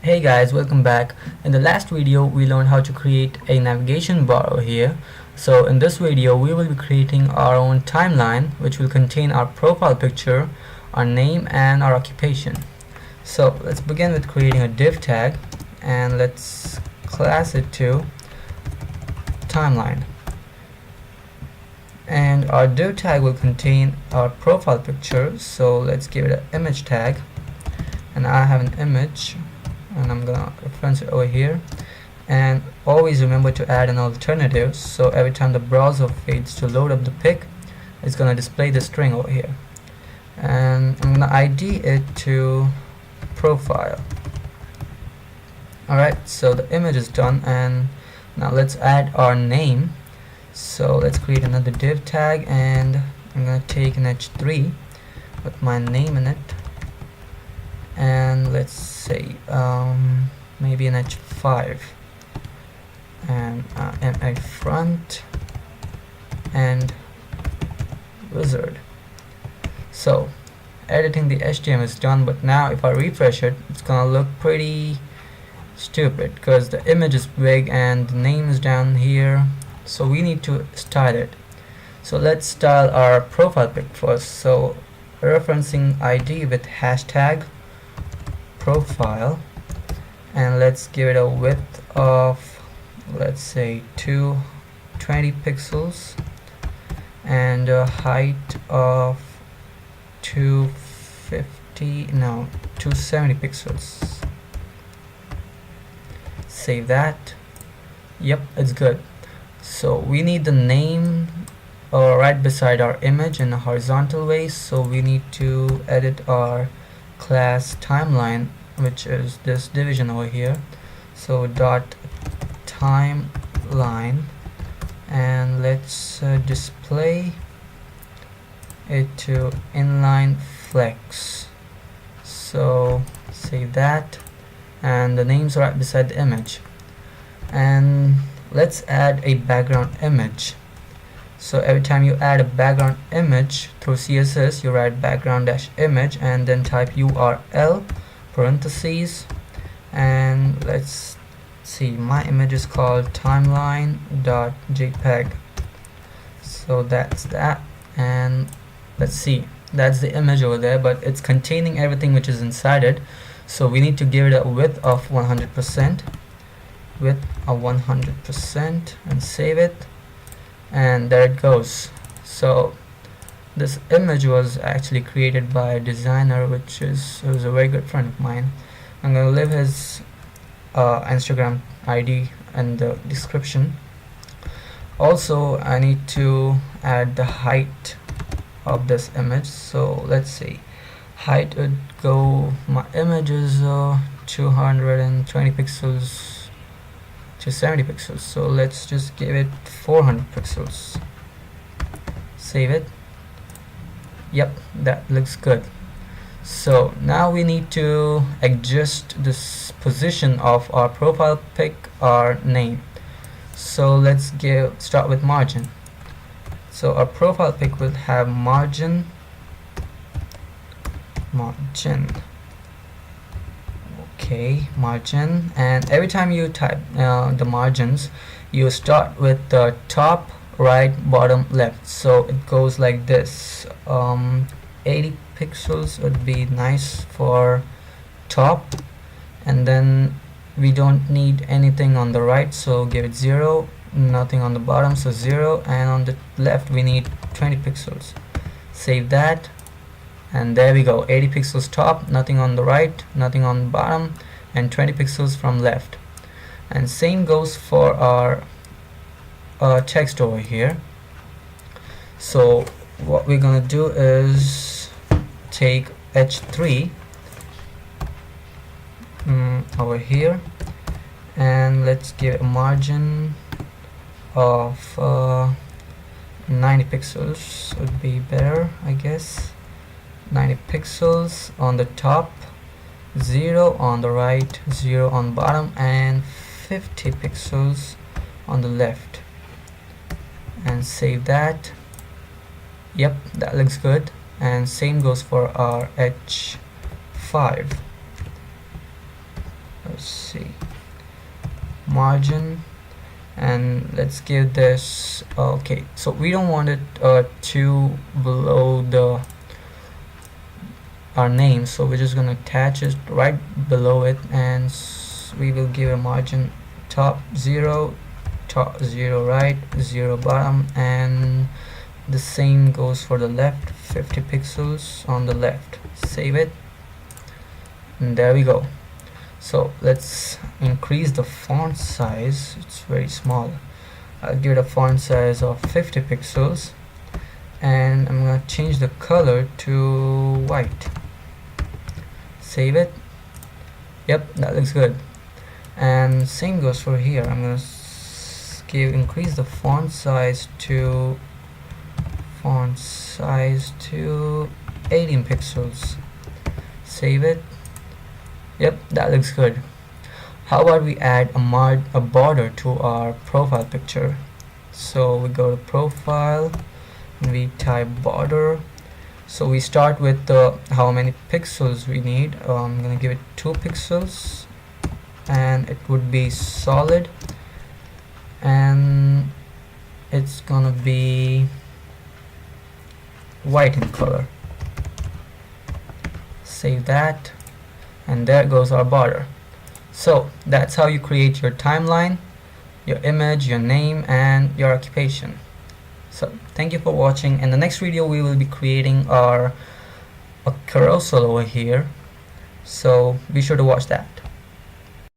Hey guys, welcome back. In the last video we learned how to create a navigation bar over here. So in this video we will be creating our own timeline which will contain our profile picture, our name and our occupation. So let's begin with creating a div tag and let's class it to timeline. And our div tag will contain our profile picture, so let's give it an image tag, and I have an image and I'm gonna reference it over here. And always remember to add an alternative, so every time the browser fades to load up the pic, it's gonna display the string over here. And I'm gonna ID it to profile. Alright, so the image is done, and now let's add our name. So let's create another div tag, and I'm gonna take an h3 with my name in it, and let's say maybe an h5 and a front and wizard. So editing the HTML is done, but now if I refresh it, it's gonna look pretty stupid because the image is big and the name is down here, so we need to style it. So let's style our profile pic first. So referencing ID with hashtag profile, and let's give it a width of, let's say, 220 pixels and a height of 270 pixels. Save that. Yep, it's good. So we need the name right beside our image in a horizontal way, so we need to edit our class timeline, which is this division over here. So dot timeline, and let's display it to inline flex. So save that, and the name's right beside the image. And let's add a background image. So every time you add a background image through CSS, you write background-image and then type URL parentheses, and let's see, my image is called timeline.jpg. So that's that, and let's see, that's the image over there, but it's containing everything which is inside it. So we need to give it a width of 100%, and save it, and there it goes. So this image was actually created by a designer who's a very good friend of mine. I'm gonna leave his Instagram ID in the description. Also, I need to add the height of this image. So let's see, height would go, my image is 220 pixels to 70 pixels, so let's just give it 400 pixels. Save it. Yep, that looks good. So now we need to adjust this position of our profile pic, our name. So let's start with margin. So our profile pic will have margin. Okay, margin, and every time you type the margins, you start with the top, right, bottom, left. So it goes like this. 80 pixels would be nice for top, and then we don't need anything on the right, so give it 0. Nothing on the bottom, so 0, and on the left we need 20 pixels. Save that, and there we go, 80 pixels top, nothing on the right, nothing on the bottom, and 20 pixels from left. And same goes for our text over here. So what we're gonna do is take h3 over here, and let's give a margin of 90 pixels would be better, I guess. 90 pixels on the top, 0 on the right, 0 on the bottom, and 50 pixels on the left. And save that. Yep, that looks good. And same goes for our h5. let's see, margin, and let's give this, okay, so we don't want it too below our name, so we're just gonna attach it right below it, and we will give a margin top 0 right, 0 bottom, and the same goes for the left, 50 pixels on the left. Save it, and there we go. So let's increase the font size, it's very small. I'll give it a font size of 50 pixels, and I'm gonna change the color to white. Save it. Yep, that looks good. And same goes for here. I'm gonna increase the font size to 18 pixels. Save it. Yep, that looks good. How about we add a border to our profile picture? So we go to profile and we type border. So we start with how many pixels we need. I'm gonna give it 2 pixels, and it would be solid, and it's gonna be white in color. Save that, and there goes our border. So that's how you create your timeline, your image, your name, and your occupation. So thank you for watching. In the next video we will be creating a carousel over here, so be sure to watch that.